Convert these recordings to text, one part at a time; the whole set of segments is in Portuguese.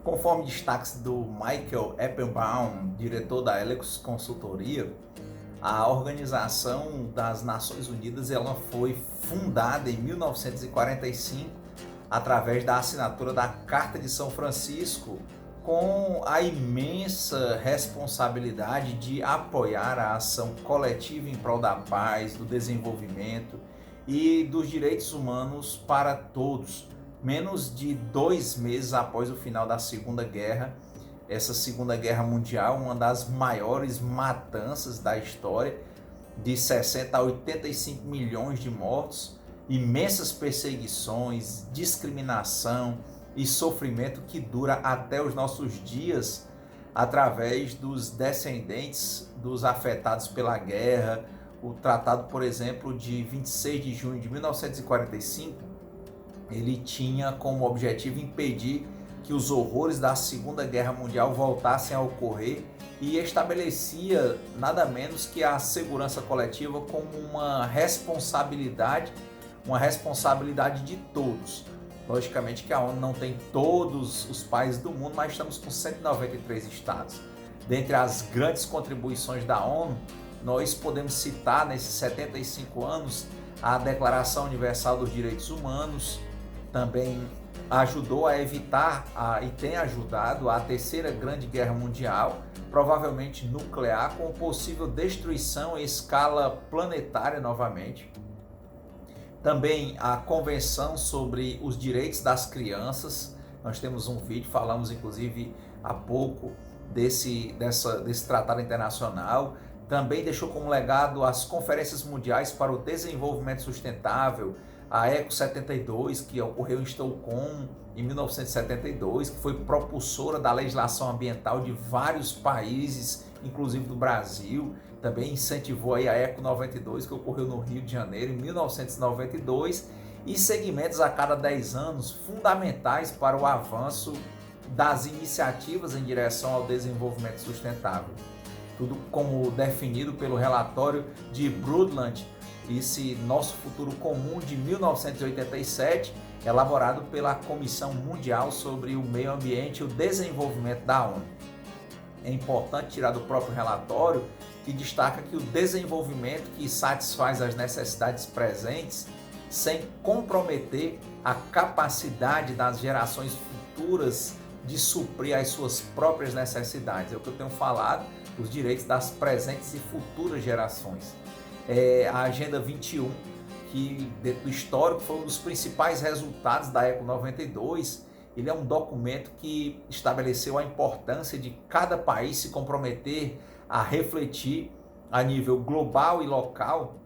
Conforme destaques do Michael Applebaum, diretor da Helicos Consultoria, a Organização das Nações Unidas ela foi fundada em 1945 através da assinatura da Carta de São Francisco, com a imensa responsabilidade de apoiar a ação coletiva em prol da paz, do desenvolvimento e dos direitos humanos para todos. Menos de 2 meses após o final da Segunda Guerra, essa Segunda Guerra Mundial, uma das maiores matanças da história, de 60 a 85 milhões de mortos, imensas perseguições, discriminação e sofrimento que dura até os nossos dias, através dos descendentes dos afetados pela guerra. O tratado, por exemplo, de 26 de junho de 1945, ele tinha como objetivo impedir que os horrores da Segunda Guerra Mundial voltassem a ocorrer e estabelecia nada menos que a segurança coletiva como uma responsabilidade de todos. Logicamente que a ONU não tem todos os países do mundo, mas estamos com 193 estados. Dentre as grandes contribuições da ONU, nós podemos citar nesses 75 anos a Declaração Universal dos Direitos Humanos. Também ajudou a evitar e tem ajudado a Terceira Grande Guerra Mundial, provavelmente nuclear, com possível destruição em escala planetária novamente. Também a Convenção sobre os Direitos das Crianças. Nós temos um vídeo, falamos inclusive há pouco desse tratado internacional. Também deixou como legado as Conferências Mundiais para o Desenvolvimento Sustentável, a ECO 72, que ocorreu em Estocolmo em 1972, que foi propulsora da legislação ambiental de vários países, inclusive do Brasil. Também incentivou aí a ECO 92, que ocorreu no Rio de Janeiro em 1992, e segmentos a cada 10 anos fundamentais para o avanço das iniciativas em direção ao desenvolvimento sustentável. Tudo como definido pelo relatório de Brundtland, esse Nosso Futuro Comum de 1987, elaborado pela Comissão Mundial sobre o Meio Ambiente e o Desenvolvimento da ONU. É importante tirar do próprio relatório que destaca que o desenvolvimento que satisfaz as necessidades presentes sem comprometer a capacidade das gerações futuras de suprir as suas próprias necessidades. É o que eu tenho falado, os direitos das presentes e futuras gerações. A Agenda 21, que dentro do histórico foi um dos principais resultados da ECO 92, ele é um documento que estabeleceu a importância de cada país se comprometer a refletir a nível global e local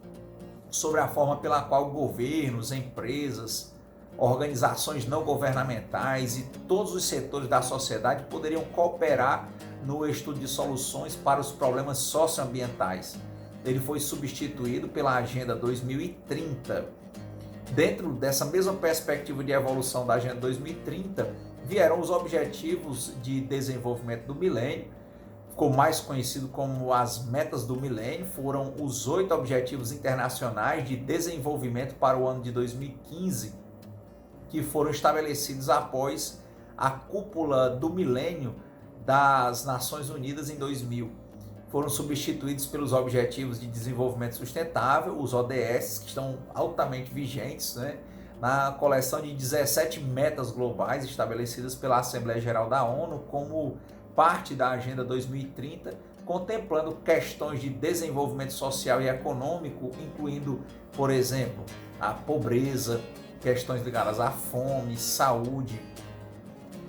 sobre a forma pela qual governos, empresas, organizações não governamentais e todos os setores da sociedade poderiam cooperar no estudo de soluções para os problemas socioambientais. Ele foi substituído pela Agenda 2030. Dentro dessa mesma perspectiva de evolução da Agenda 2030, vieram os Objetivos de Desenvolvimento do Milênio, ficou mais conhecido como as Metas do Milênio. Foram os 8 Objetivos Internacionais de Desenvolvimento para o ano de 2015, que foram estabelecidos após a Cúpula do Milênio das Nações Unidas em 2000. Foram substituídos pelos Objetivos de Desenvolvimento Sustentável, os ODS, que estão altamente vigentes, na coleção de 17 metas globais estabelecidas pela Assembleia Geral da ONU como parte da Agenda 2030, contemplando questões de desenvolvimento social e econômico, incluindo, por exemplo, a pobreza, questões ligadas à fome, saúde,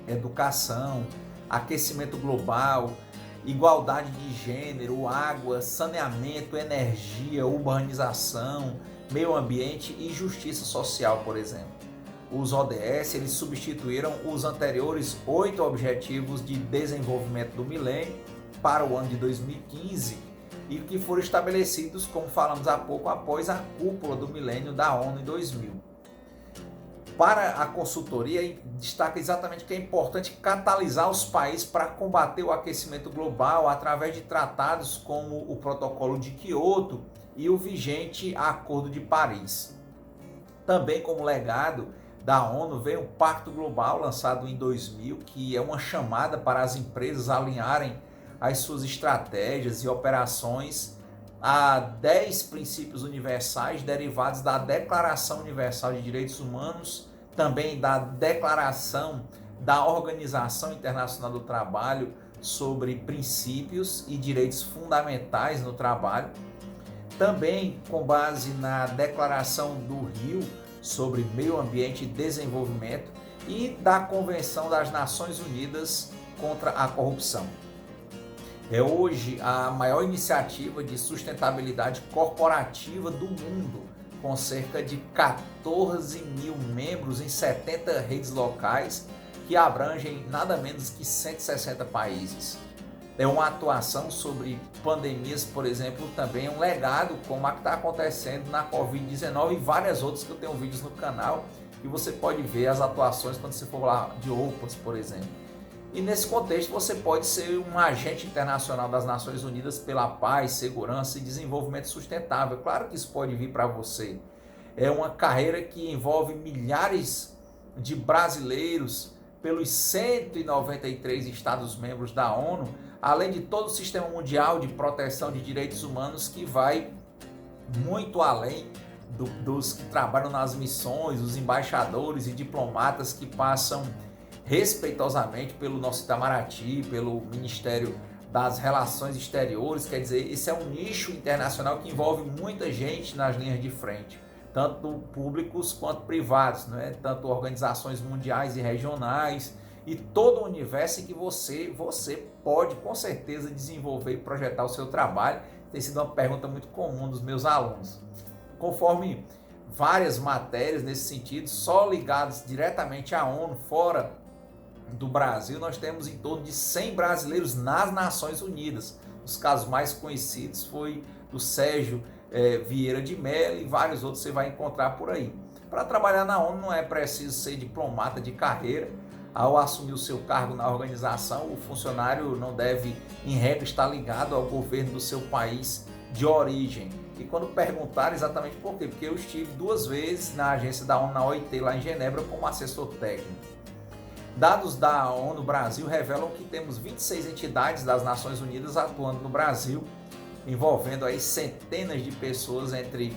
educação, aquecimento global, igualdade de gênero, água, saneamento, energia, urbanização, meio ambiente e justiça social, por exemplo. Os ODS eles substituíram os anteriores 8 Objetivos de Desenvolvimento do Milênio para o ano de 2015 e que foram estabelecidos, como falamos há pouco, após a Cúpula do Milênio da ONU em 2000. Para a consultoria, destaca exatamente que é importante catalisar os países para combater o aquecimento global através de tratados como o Protocolo de Quioto e o vigente Acordo de Paris. Também como legado da ONU, veio o Pacto Global, lançado em 2000, que é uma chamada para as empresas alinharem as suas estratégias e operações a 10 princípios universais derivados da Declaração Universal de Direitos Humanos, também da Declaração da Organização Internacional do Trabalho sobre princípios e direitos fundamentais no trabalho, também com base na Declaração do Rio sobre Meio Ambiente e Desenvolvimento e da Convenção das Nações Unidas contra a Corrupção. É hoje a maior iniciativa de sustentabilidade corporativa do mundo, com cerca de 14 mil membros em 70 redes locais que abrangem nada menos que 160 países. É uma atuação sobre pandemias, por exemplo, também é um legado, como a que está acontecendo na Covid-19 e várias outras que eu tenho vídeos no canal e você pode ver as atuações quando você for lá de OPAS, por exemplo. E nesse contexto você pode ser um agente internacional das Nações Unidas pela paz, segurança e desenvolvimento sustentável. Claro que isso pode vir para você. É uma carreira que envolve milhares de brasileiros pelos 193 Estados-membros da ONU, além de todo o sistema mundial de proteção de direitos humanos que vai muito além dos que trabalham nas missões, os embaixadores e diplomatas que passam respeitosamente pelo nosso Itamaraty, pelo Ministério das Relações Exteriores. Quer dizer, esse é um nicho internacional que envolve muita gente nas linhas de frente, tanto públicos quanto privados, né? Tanto organizações mundiais e regionais e todo o universo em que você pode com certeza desenvolver e projetar o seu trabalho. Tem sido uma pergunta muito comum dos meus alunos. Conforme várias matérias nesse sentido, só ligadas diretamente à ONU, fora do Brasil, nós temos em torno de 100 brasileiros nas Nações Unidas. Os casos mais conhecidos foi do Sérgio Vieira de Mello e vários outros você vai encontrar por aí. Para trabalhar na ONU não é preciso ser diplomata de carreira. Ao assumir o seu cargo na organização, o funcionário não deve, em regra, estar ligado ao governo do seu país de origem. E quando perguntar exatamente por quê? Porque eu estive 2 vezes na agência da ONU, na OIT, lá em Genebra, como assessor técnico. Dados da ONU Brasil revelam que temos 26 entidades das Nações Unidas atuando no Brasil, envolvendo aí centenas de pessoas entre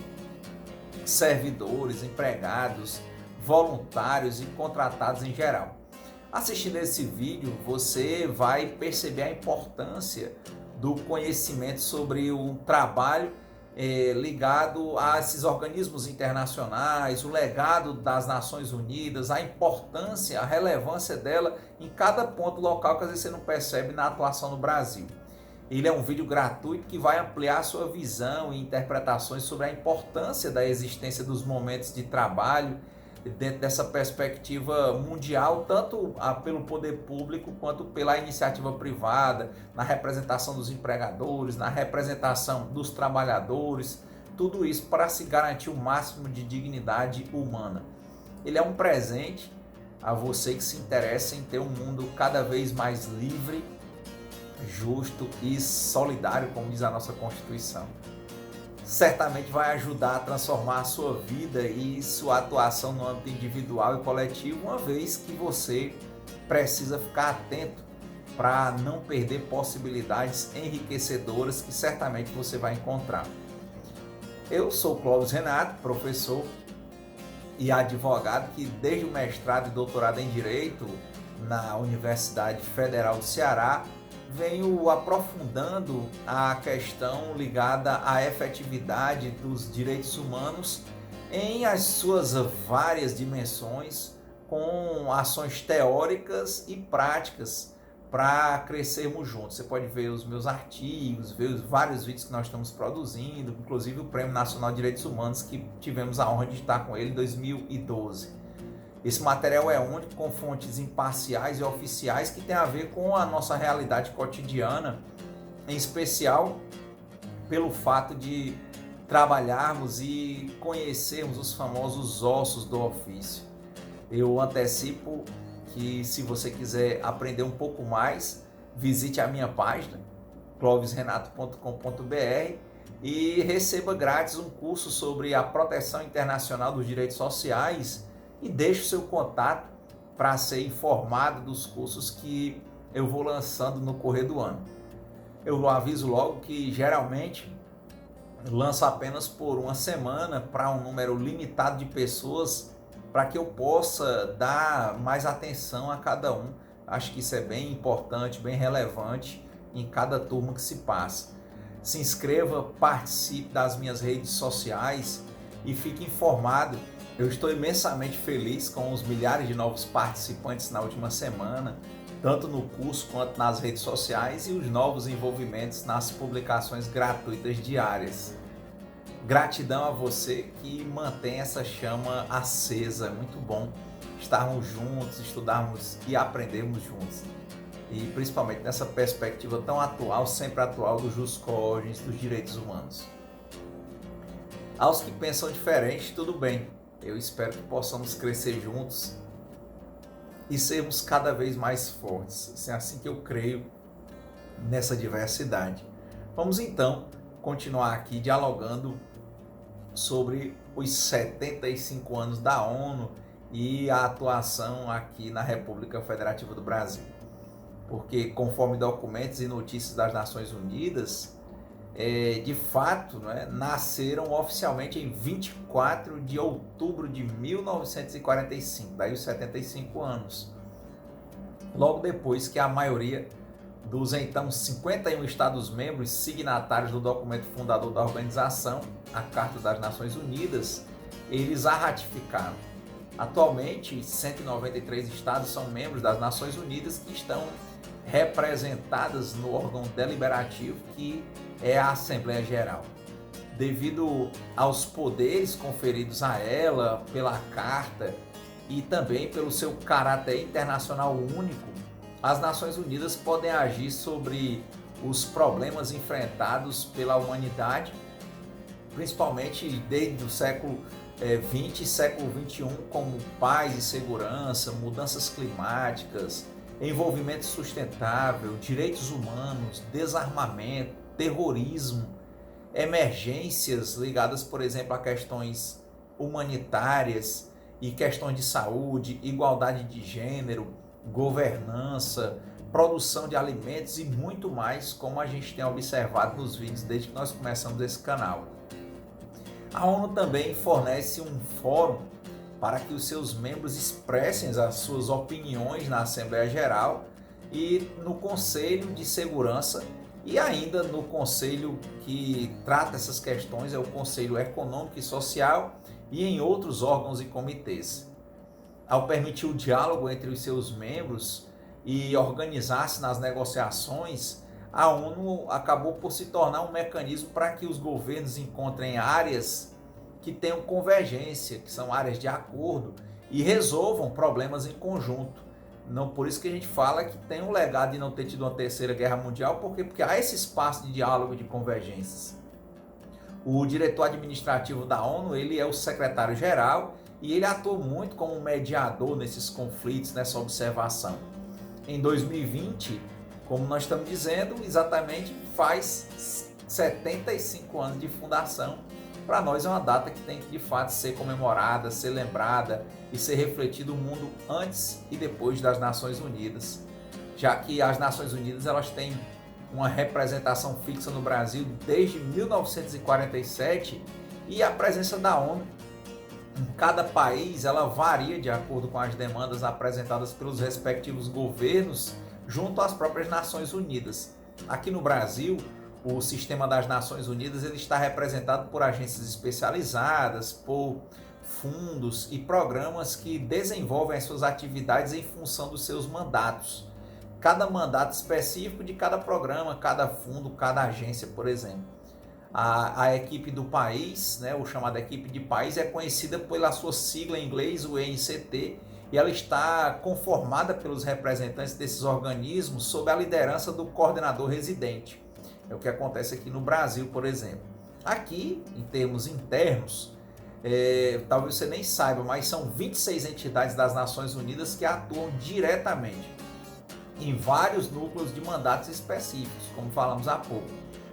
servidores, empregados, voluntários e contratados em geral. Assistindo esse vídeo, você vai perceber a importância do conhecimento sobre o trabalho ligado a esses organismos internacionais, o legado das Nações Unidas, a importância, a relevância dela em cada ponto local que às vezes você não percebe na atuação no Brasil. Ele é um vídeo gratuito que vai ampliar a sua visão e interpretações sobre a importância da existência dos momentos de trabalho dentro dessa perspectiva mundial, tanto pelo poder público quanto pela iniciativa privada, na representação dos empregadores, na representação dos trabalhadores, tudo isso para se garantir o máximo de dignidade humana. Ele é um presente a você que se interessa em ter um mundo cada vez mais livre, justo e solidário, como diz a nossa Constituição. Certamente vai ajudar a transformar a sua vida e sua atuação no âmbito individual e coletivo, uma vez que você precisa ficar atento para não perder possibilidades enriquecedoras que certamente você vai encontrar. Eu sou Clóvis Renato, professor e advogado que desde o mestrado e doutorado em Direito na Universidade Federal do Ceará venho aprofundando a questão ligada à efetividade dos direitos humanos em as suas várias dimensões, com ações teóricas e práticas para crescermos juntos. Você pode ver os meus artigos, ver os vários vídeos que nós estamos produzindo, inclusive o Prêmio Nacional de Direitos Humanos, que tivemos a honra de estar com ele em 2012. Esse material é único, com fontes imparciais e oficiais que tem a ver com a nossa realidade cotidiana, em especial pelo fato de trabalharmos e conhecermos os famosos ossos do ofício. Eu antecipo que, se você quiser aprender um pouco mais, visite a minha página clovisrenato.com.br e receba grátis um curso sobre a proteção internacional dos direitos sociais e deixe o seu contato para ser informado dos cursos que eu vou lançando no correr do ano. Eu aviso logo que geralmente lanço apenas por uma semana para um número limitado de pessoas, para que eu possa dar mais atenção a cada um. Acho que isso é bem importante, bem relevante em cada turma que se passa. Se inscreva, participe das minhas redes sociais e fique informado. Eu estou imensamente feliz com os milhares de novos participantes na última semana, tanto no curso quanto nas redes sociais, e os novos envolvimentos nas publicações gratuitas diárias. Gratidão a você que mantém essa chama acesa. É muito bom estarmos juntos, estudarmos e aprendermos juntos. E principalmente nessa perspectiva tão atual, sempre atual, dos jus cogens, dos direitos humanos. Aos que pensam diferente, tudo bem. Eu espero que possamos crescer juntos e sermos cada vez mais fortes. É assim que eu creio nessa diversidade. Vamos então continuar aqui dialogando sobre os 75 anos da ONU e a atuação aqui na República Federativa do Brasil. Porque, conforme documentos e notícias das Nações Unidas, de fato, nasceram oficialmente em 24 de outubro de 1945, daí os 75 anos. Logo depois que a maioria dos então 51 Estados-membros signatários do documento fundador da organização, a Carta das Nações Unidas, eles a ratificaram. Atualmente, 193 estados são membros das Nações Unidas, que estão representadas no órgão deliberativo, que é a Assembleia Geral. Devido aos poderes conferidos a ela pela Carta e também pelo seu caráter internacional único, as Nações Unidas podem agir sobre os problemas enfrentados pela humanidade, principalmente desde o século XX e século XXI, como paz e segurança, mudanças climáticas, envolvimento sustentável, direitos humanos, desarmamento, terrorismo, emergências ligadas, por exemplo, a questões humanitárias e questões de saúde, igualdade de gênero, governança, produção de alimentos e muito mais, como a gente tem observado nos vídeos desde que nós começamos esse canal. A ONU também fornece um fórum para que os seus membros expressem as suas opiniões na Assembleia Geral e no Conselho de Segurança, e ainda no conselho que trata essas questões, é o Conselho Econômico e Social, e em outros órgãos e comitês. Ao permitir o diálogo entre os seus membros e organizar-se nas negociações, a ONU acabou por se tornar um mecanismo para que os governos encontrem áreas que tenham convergência, que são áreas de acordo, e resolvam problemas em conjunto. Não, por isso que a gente fala que tem um legado de não ter tido uma terceira guerra mundial, porque há esse espaço de diálogo e de convergências. O diretor administrativo da ONU, ele é o secretário-geral, e ele atua muito como mediador nesses conflitos, nessa observação. Em 2020, como nós estamos dizendo, exatamente faz 75 anos de fundação. Para nós é uma data que tem que de fato ser comemorada, ser lembrada e ser refletido o mundo antes e depois das Nações Unidas, já que as Nações Unidas elas têm uma representação fixa no Brasil desde 1947 e a presença da ONU em cada país ela varia de acordo com as demandas apresentadas pelos respectivos governos junto às próprias Nações Unidas. Aqui no Brasil, o sistema das Nações Unidas ele está representado por agências especializadas, por fundos e programas que desenvolvem as suas atividades em função dos seus mandatos. Cada mandato específico de cada programa, cada fundo, cada agência, por exemplo. A equipe do país, o chamado equipe de país, é conhecida pela sua sigla em inglês, o ENCT, e ela está conformada pelos representantes desses organismos sob a liderança do coordenador residente. É o que acontece aqui no Brasil, por exemplo. Aqui, em termos internos, talvez você nem saiba, mas são 26 entidades das Nações Unidas que atuam diretamente em vários núcleos de mandatos específicos, como falamos há pouco.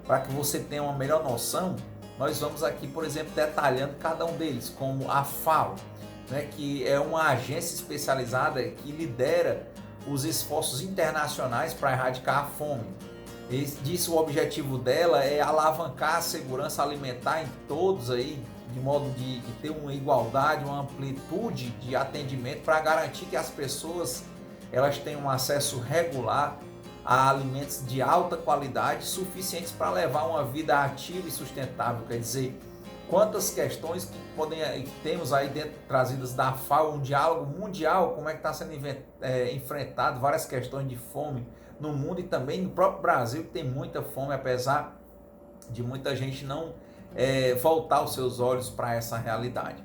Para que você tenha uma melhor noção, nós vamos aqui, por exemplo, detalhando cada um deles, como a FAO. né, que é uma agência especializada que lidera os esforços internacionais para erradicar a fome. Disso, o objetivo dela é alavancar a segurança alimentar em todos aí, de modo de ter uma igualdade, uma amplitude de atendimento para garantir que as pessoas elas tenham um acesso regular a alimentos de alta qualidade suficientes para levar uma vida ativa e sustentável. Quer dizer, quantas questões que temos aí dentro trazidas da FAO, um diálogo mundial, como é que está sendo enfrentado várias questões de fome no mundo e também no próprio Brasil, que tem muita fome, apesar de muita gente não voltar os seus olhos para essa realidade.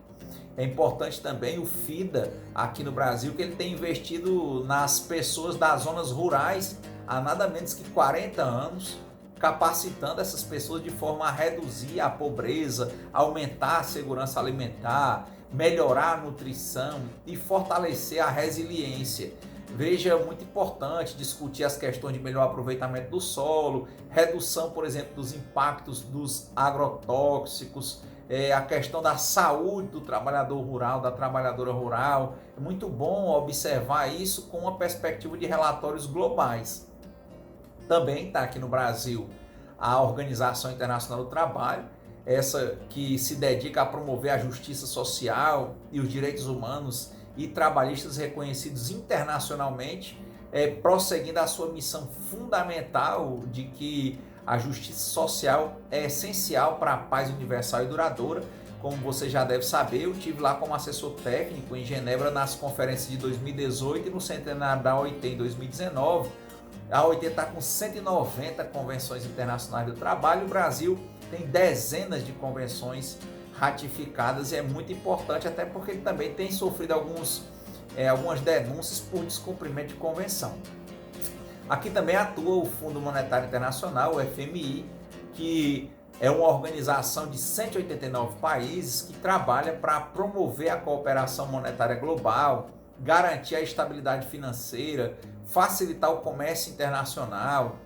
É importante também o FIDA aqui no Brasil, que ele tem investido nas pessoas das zonas rurais há nada menos que 40 anos, capacitando essas pessoas de forma a reduzir a pobreza, aumentar a segurança alimentar, melhorar a nutrição e fortalecer a resiliência. Veja, é muito importante discutir as questões de melhor aproveitamento do solo, redução, por exemplo, dos impactos dos agrotóxicos, a questão da saúde do trabalhador rural, da trabalhadora rural. É muito bom observar isso com uma perspectiva de relatórios globais. Também está aqui no Brasil a Organização Internacional do Trabalho, essa que se dedica a promover a justiça social e os direitos humanos e trabalhistas reconhecidos internacionalmente, prosseguindo a sua missão fundamental de que a justiça social é essencial para a paz universal e duradoura. Como você já deve saber, eu estive lá como assessor técnico em Genebra nas conferências de 2018 e no centenário da OIT em 2019. A OIT está com 190 convenções internacionais do trabalho. O Brasil tem dezenas de convenções ratificadas e é muito importante, até porque ele também tem sofrido algumas denúncias por descumprimento de convenção. Aqui também atua o Fundo Monetário Internacional, o FMI, que é uma organização de 189 países que trabalha para promover a cooperação monetária global, garantir a estabilidade financeira, facilitar o comércio internacional,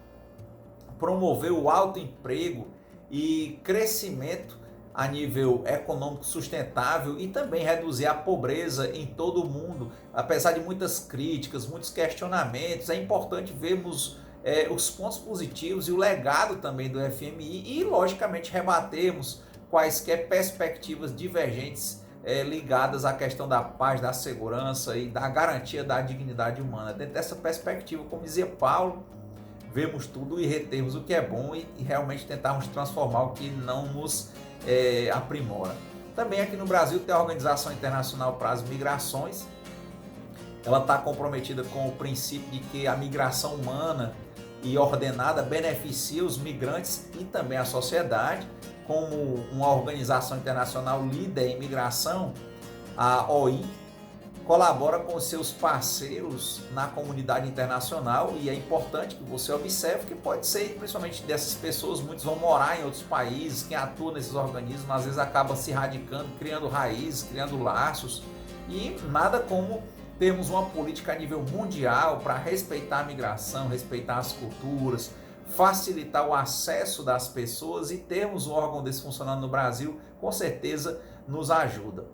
promover o alto emprego e crescimento a nível econômico sustentável e também reduzir a pobreza em todo o mundo. Apesar de muitas críticas, muitos questionamentos, é importante vermos os pontos positivos e o legado também do FMI e, logicamente, rebatermos quaisquer perspectivas divergentes ligadas à questão da paz, da segurança e da garantia da dignidade humana. Dentro dessa perspectiva, como dizia Paulo, vemos tudo e retemos o que é bom e realmente tentarmos transformar o que não nos aprimora. Também aqui no Brasil tem a Organização Internacional para as Migrações. Ela está comprometida com o princípio de que a migração humana e ordenada beneficia os migrantes e também a sociedade. Como uma organização internacional líder em migração, a OIM colabora com seus parceiros na comunidade internacional e é importante que você observe que pode ser, principalmente dessas pessoas, muitos vão morar em outros países, quem atua nesses organismos às vezes acaba se radicando, criando raízes, criando laços e nada como termos uma política a nível mundial para respeitar a migração, respeitar as culturas, facilitar o acesso das pessoas e termos um órgão desse funcionando no Brasil, com certeza nos ajuda.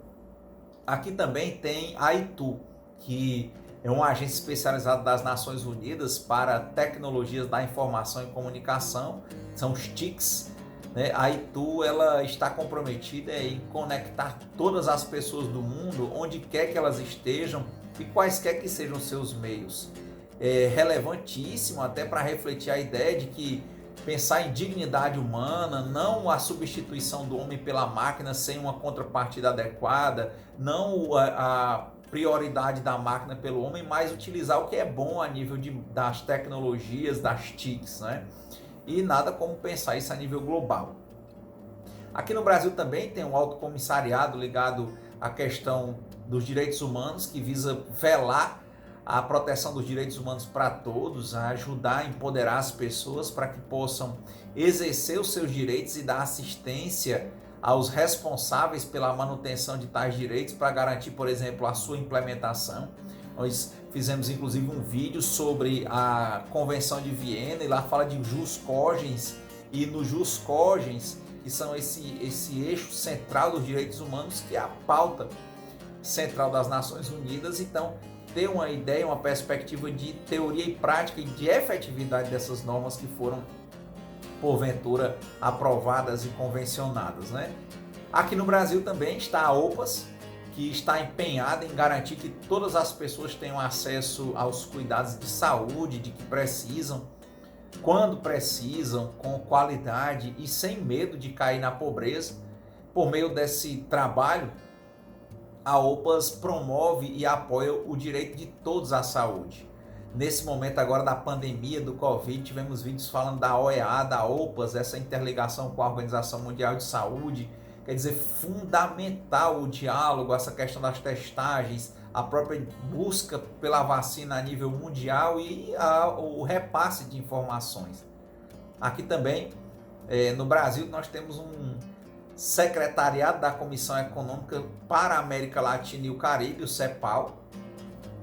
Aqui também tem a ITU, que é uma agência especializada das Nações Unidas para tecnologias da informação e comunicação, são os TICs. Né? A ITU ela está comprometida em conectar todas as pessoas do mundo, onde quer que elas estejam e quaisquer que sejam seus meios. É relevantíssimo até para refletir a ideia de que pensar em dignidade humana, não a substituição do homem pela máquina sem uma contrapartida adequada, não a prioridade da máquina pelo homem, mas utilizar o que é bom a nível das tecnologias, das TICs, né? E nada como pensar isso a nível global. Aqui no Brasil também tem um alto comissariado ligado à questão dos direitos humanos, que visa velar a proteção dos direitos humanos para todos, a ajudar a empoderar as pessoas para que possam exercer os seus direitos e dar assistência aos responsáveis pela manutenção de tais direitos para garantir, por exemplo, a sua implementação. Nós fizemos inclusive um vídeo sobre a Convenção de Viena e lá fala de jus cogens e no jus cogens, que são esse eixo central dos direitos humanos, que é a pauta central das Nações Unidas. Então, ter uma ideia, uma perspectiva de teoria e prática e de efetividade dessas normas que foram, porventura, aprovadas e convencionadas, né? Aqui no Brasil também está a OPAS, que está empenhada em garantir que todas as pessoas tenham acesso aos cuidados de saúde de que precisam, quando precisam, com qualidade e sem medo de cair na pobreza. Por meio desse trabalho, a OPAS promove e apoia o direito de todos à saúde. Nesse momento agora da pandemia do Covid, tivemos vídeos falando da OEA, da OPAS, essa interligação com a Organização Mundial de Saúde. Quer dizer, fundamental o diálogo, essa questão das testagens, a própria busca pela vacina a nível mundial e o repasse de informações. Aqui também, no Brasil, nós temos um secretariado da Comissão Econômica para a América Latina e o Caribe, o CEPAL.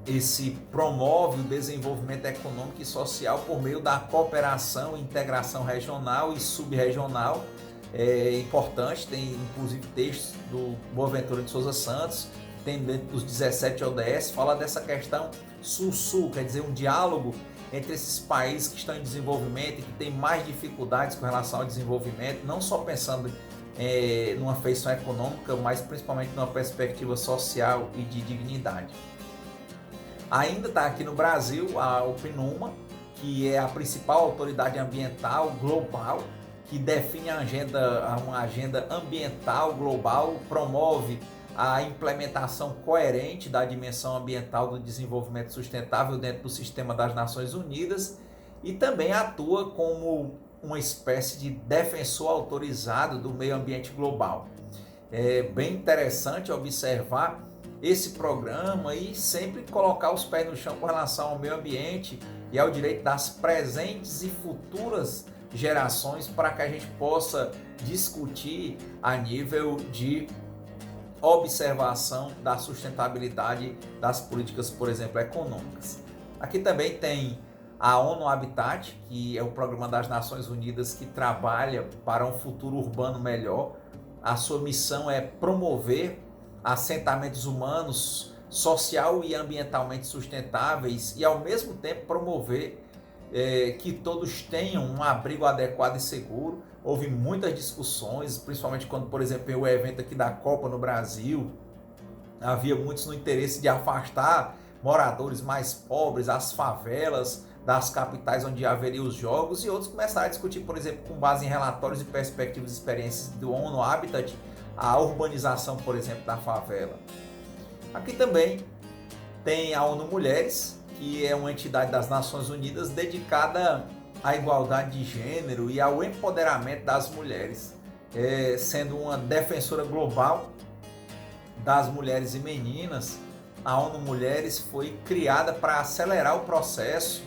Esse promove o desenvolvimento econômico e social por meio da cooperação e integração regional e subregional. É importante, tem inclusive textos do Boaventura de Souza Santos, tem dentro dos 17 ODS, fala dessa questão sul-sul, quer dizer, um diálogo entre esses países que estão em desenvolvimento e que têm mais dificuldades com relação ao desenvolvimento, não só pensando numa feição econômica, mas principalmente numa perspectiva social e de dignidade. Ainda está aqui no Brasil o PNUMA, que é a principal autoridade ambiental global, que define uma agenda ambiental global, promove a implementação coerente da dimensão ambiental do desenvolvimento sustentável dentro do sistema das Nações Unidas e também atua como uma espécie de defensor autorizado do meio ambiente global. É bem interessante observar esse programa e sempre colocar os pés no chão com relação ao meio ambiente e ao direito das presentes e futuras gerações, para que a gente possa discutir a nível de observação da sustentabilidade das políticas, por exemplo, econômicas. Aqui também tem a ONU Habitat, que é o programa das Nações Unidas que trabalha para um futuro urbano melhor. A sua missão é promover assentamentos humanos social e ambientalmente sustentáveis e, ao mesmo tempo, promover que todos tenham um abrigo adequado e seguro. Houve muitas discussões, principalmente quando, por exemplo, o evento aqui da Copa no Brasil, havia muitos no interesse de afastar moradores mais pobres, as favelas das capitais onde haveria os jogos, e outros começaram a discutir, por exemplo, com base em relatórios e perspectivas e experiências do ONU Habitat, a urbanização, por exemplo, da favela. Aqui também tem a ONU Mulheres, que é uma entidade das Nações Unidas dedicada à igualdade de gênero e ao empoderamento das mulheres, sendo uma defensora global das mulheres e meninas. A ONU Mulheres foi criada para acelerar o processo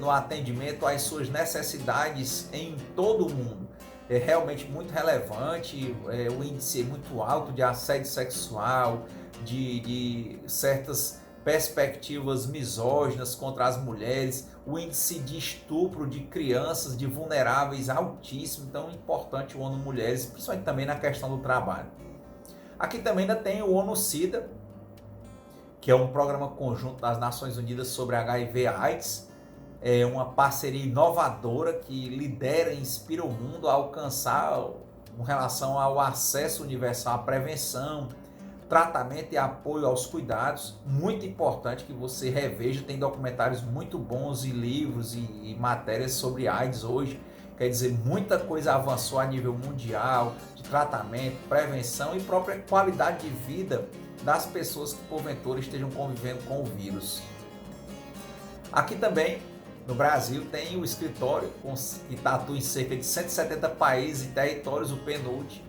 no atendimento às suas necessidades em todo o mundo. É realmente muito relevante, o índice é muito alto de assédio sexual, de certas perspectivas misóginas contra as mulheres, o índice de estupro de crianças, de vulneráveis, altíssimo. Então é importante o ONU Mulheres, principalmente também na questão do trabalho. Aqui também ainda tem o ONU-SIDA, que é um programa conjunto das Nações Unidas sobre HIV/AIDS, é uma parceria inovadora que lidera e inspira o mundo a alcançar com relação ao acesso universal à prevenção, tratamento e apoio aos cuidados. Muito importante que você reveja, tem documentários muito bons e livros e matérias sobre AIDS hoje. Quer dizer, muita coisa avançou a nível mundial de tratamento, prevenção e própria qualidade de vida das pessoas que porventura estejam convivendo com o vírus. Aqui também no Brasil tem o escritório que atua em cerca de 170 países e territórios, o PNUD,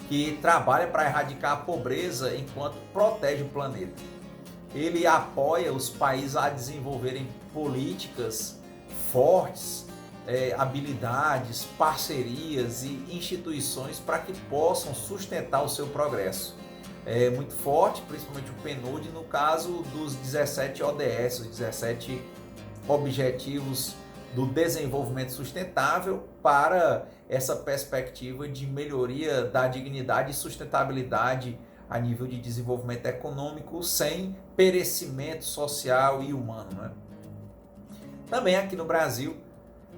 que trabalha para erradicar a pobreza enquanto protege o planeta. Ele apoia os países a desenvolverem políticas fortes, habilidades, parcerias e instituições para que possam sustentar o seu progresso. É muito forte, principalmente o PNUD, no caso dos 17 ODS, os 17 Objetivos do Desenvolvimento Sustentável, para essa perspectiva de melhoria da dignidade e sustentabilidade a nível de desenvolvimento econômico sem perecimento social e humano, né? Também aqui no Brasil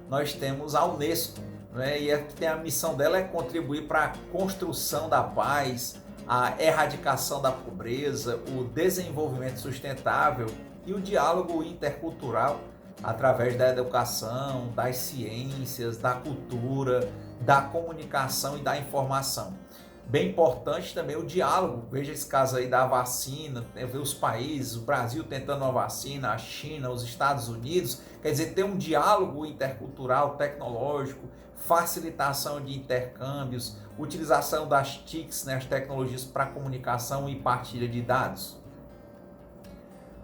nós temos a Unesco, né? E aqui tem a missão dela é contribuir para a construção da paz, a erradicação da pobreza, o desenvolvimento sustentável e o diálogo intercultural através da educação, das ciências, da cultura, da comunicação e da informação. Bem importante também o diálogo, veja esse caso aí da vacina, ver os países, o Brasil tentando uma vacina, a China, os Estados Unidos, quer dizer, ter um diálogo intercultural, tecnológico, facilitação de intercâmbios, utilização das TICs, né, as tecnologias para comunicação e partilha de dados.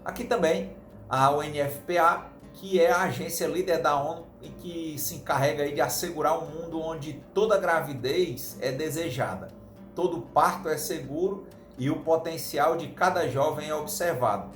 Aqui também a UNFPA, que é a agência líder da ONU e que se encarrega aí de assegurar um mundo onde toda gravidez é desejada, todo parto é seguro e o potencial de cada jovem é observado.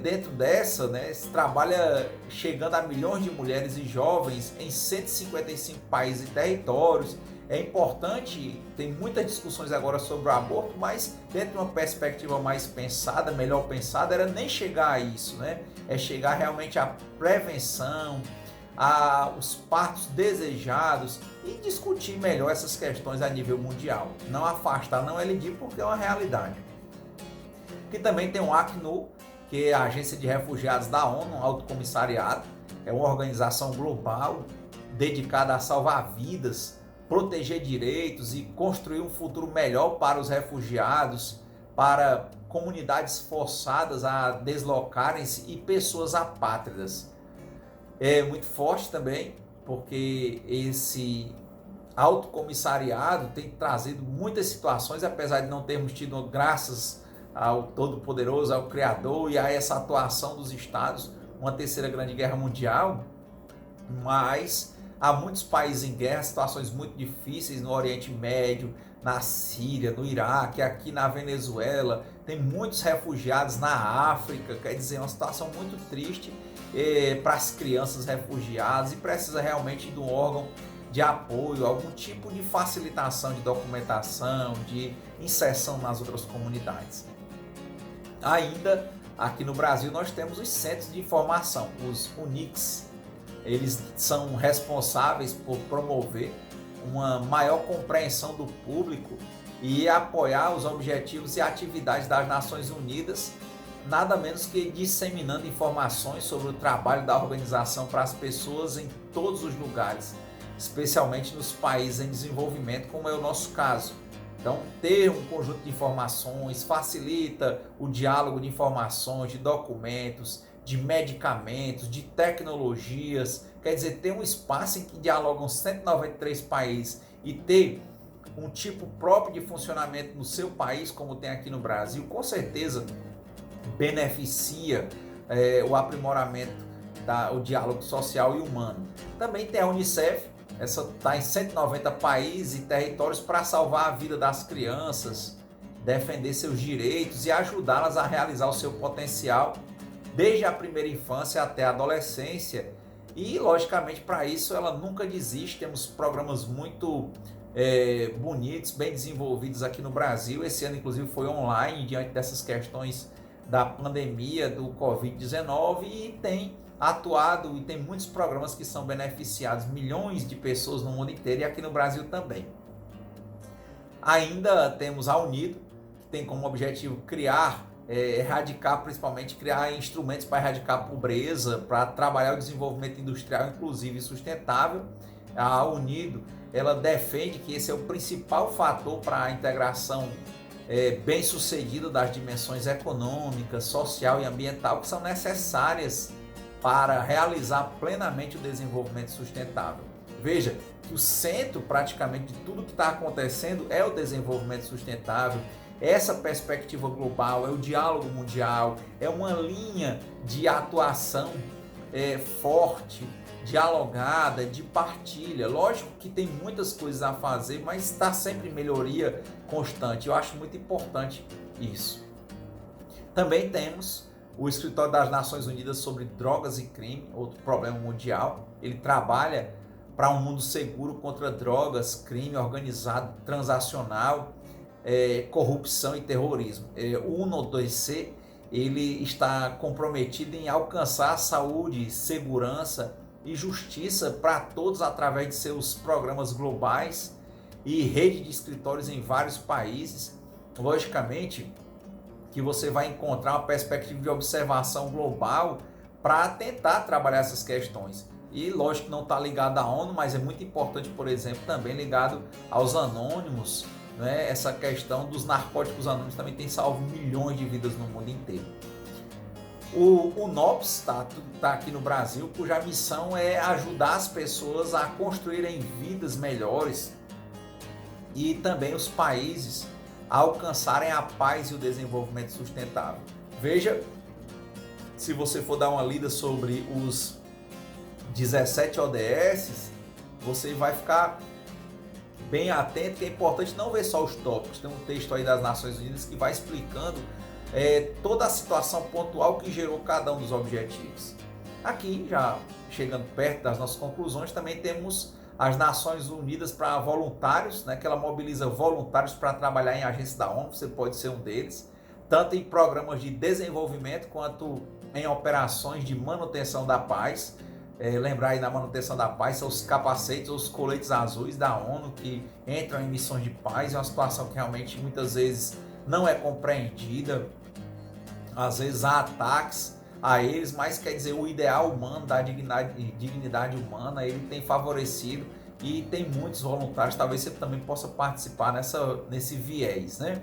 Dentro dessa, né, se trabalha chegando a milhões de mulheres e jovens em 155 países e territórios. É importante, tem muitas discussões agora sobre o aborto, mas dentro de uma perspectiva mais pensada, melhor pensada, era nem chegar a isso, né? É chegar realmente à prevenção, aos partos desejados e discutir melhor essas questões a nível mundial. Não afastar, não elidir, porque é uma realidade. Aqui também tem o Acnur, que é a Agência de Refugiados da ONU, Alto Comissariado. É uma organização global dedicada a salvar vidas, proteger direitos e construir um futuro melhor para os refugiados, para comunidades forçadas a deslocarem-se e pessoas apátridas. É muito forte também, porque esse Alto Comissariado tem trazido muitas situações, apesar de não termos tido, graças ao Todo-Poderoso, ao Criador e a essa atuação dos Estados, uma terceira grande guerra mundial, mas há muitos países em guerra, situações muito difíceis no Oriente Médio, na Síria, no Iraque, aqui na Venezuela, tem muitos refugiados na África, quer dizer, uma situação muito triste para as crianças refugiadas e precisa realmente de um órgão de apoio, algum tipo de facilitação de documentação, de inserção nas outras comunidades. Ainda aqui no Brasil nós temos os centros de informação, os UNICs. Eles são responsáveis por promover uma maior compreensão do público e apoiar os objetivos e atividades das Nações Unidas, nada menos que disseminando informações sobre o trabalho da organização para as pessoas em todos os lugares, especialmente nos países em desenvolvimento, como é o nosso caso. Então, ter um conjunto de informações facilita o diálogo de informações, de documentos, de medicamentos, de tecnologias, quer dizer, ter um espaço em que dialogam 193 países e ter um tipo próprio de funcionamento no seu país, como tem aqui no Brasil, com certeza beneficia o aprimoramento o diálogo social e humano. Também tem a Unicef, essa está em 190 países e territórios para salvar a vida das crianças, defender seus direitos e ajudá-las a realizar o seu potencial desde a primeira infância até a adolescência. E, logicamente, para isso ela nunca desiste. Temos programas muito bonitos, bem desenvolvidos aqui no Brasil. Esse ano, inclusive, foi online, diante dessas questões da pandemia do Covid-19, e tem atuado e tem muitos programas que são beneficiados, milhões de pessoas no mundo inteiro e aqui no Brasil também. Ainda temos a Unido, que tem como objetivo criar, principalmente criar instrumentos para erradicar a pobreza, para trabalhar o desenvolvimento industrial inclusivo e sustentável. A Unido, ela defende que esse é o principal fator para a integração bem sucedida das dimensões econômica, social e ambiental que são necessárias para realizar plenamente o desenvolvimento sustentável. Veja que o centro praticamente de tudo que está acontecendo é o desenvolvimento sustentável, essa perspectiva global, é o diálogo mundial, é uma linha de atuação forte, dialogada, de partilha. Lógico que tem muitas coisas a fazer, mas está sempre em melhoria constante. Eu acho muito importante isso. Também temos o Escritório das Nações Unidas sobre Drogas e Crime, outro problema mundial. Ele trabalha para um mundo seguro contra drogas, crime organizado, transacional. corrupção e terrorismo. O UNODC ele está comprometido em alcançar saúde, segurança e justiça para todos através de seus programas globais e rede de escritórios em vários países. Logicamente que você vai encontrar uma perspectiva de observação global para tentar trabalhar essas questões. E lógico que não está ligado à ONU, mas é muito importante, por exemplo, também ligado aos anônimos, né? Essa questão dos narcóticos anônimos também tem salvo milhões de vidas no mundo inteiro. O NOPS está aqui no Brasil, cuja missão é ajudar as pessoas a construírem vidas melhores e também os países a alcançarem a paz e o desenvolvimento sustentável. Veja, se você for dar uma lida sobre os 17 ODS, você vai ficar bem atento, que é importante não ver só os tópicos. Tem um texto aí das Nações Unidas que vai explicando toda a situação pontual que gerou cada um dos objetivos. Aqui, já chegando perto das nossas conclusões, também temos as Nações Unidas para voluntários, né, que ela mobiliza voluntários para trabalhar em agências da ONU, você pode ser um deles, tanto em programas de desenvolvimento quanto em operações de manutenção da paz. Lembrar aí, na manutenção da paz são os capacetes ou os coletes azuis da ONU que entram em missões de paz. É uma situação que realmente muitas vezes não é compreendida, às vezes há ataques a eles, mas quer dizer, o ideal humano da dignidade humana, ele tem favorecido e tem muitos voluntários. Talvez você também possa participar nesse viés, né?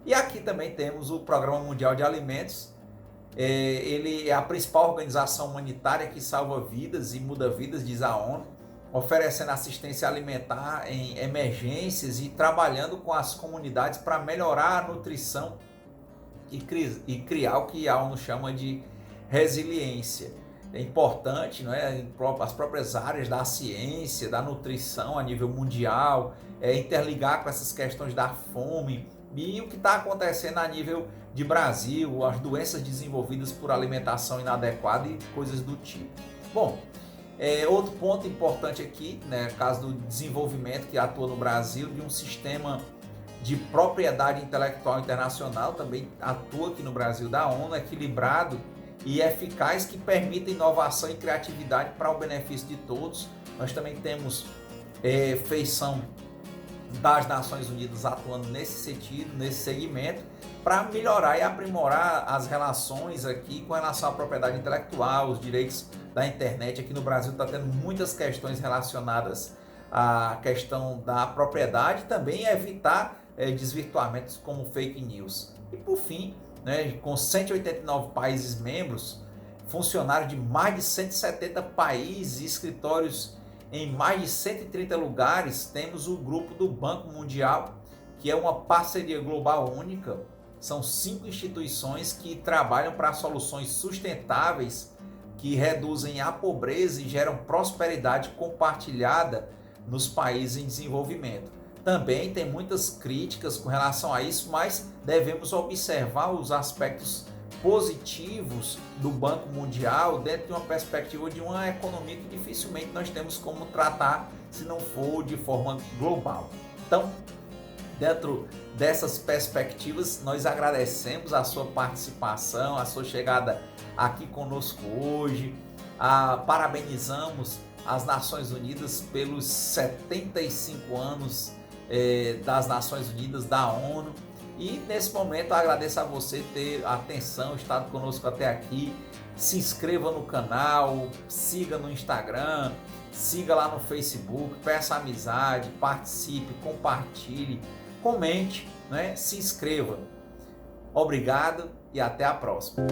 E aqui também temos o Programa Mundial de Alimentos. Ele é a principal organização humanitária que salva vidas e muda vidas, diz a ONU, oferecendo assistência alimentar em emergências e trabalhando com as comunidades para melhorar a nutrição e criar o que a ONU chama de resiliência. É importante, não é, as próprias áreas da ciência, da nutrição a nível mundial, interligar com essas questões da fome e o que está acontecendo a nível de Brasil, as doenças desenvolvidas por alimentação inadequada e coisas do tipo. Bom, outro ponto importante aqui, né, caso do desenvolvimento que atua no Brasil, de um sistema de propriedade intelectual internacional, também atua aqui no Brasil, da ONU, equilibrado e eficaz, que permite inovação e criatividade para o benefício de todos. Nós também temos feição das Nações Unidas atuando nesse sentido, nesse segmento, para melhorar e aprimorar as relações aqui com relação à propriedade intelectual, os direitos da internet. Aqui no Brasil está tendo muitas questões relacionadas à questão da propriedade, também evitar desvirtuamentos como fake news. E por fim, né, com 189 países membros, funcionários de mais de 170 países, escritórios em mais de 130 lugares, temos o grupo do Banco Mundial, que é uma parceria global única. São 5 instituições que trabalham para soluções sustentáveis que reduzem a pobreza e geram prosperidade compartilhada nos países em desenvolvimento. Também tem muitas críticas com relação a isso, mas devemos observar os aspectos positivos do Banco Mundial dentro de uma perspectiva de uma economia que dificilmente nós temos como tratar se não for de forma global. Então, dentro dessas perspectivas, nós agradecemos a sua participação, a sua chegada aqui conosco hoje, parabenizamos as Nações Unidas pelos 75 anos das Nações Unidas, da ONU. E nesse momento eu agradeço a você ter atenção, estado conosco até aqui. Se inscreva no canal, siga no Instagram, siga lá no Facebook, peça amizade, participe, compartilhe, comente, né? Se inscreva. Obrigado e até a próxima.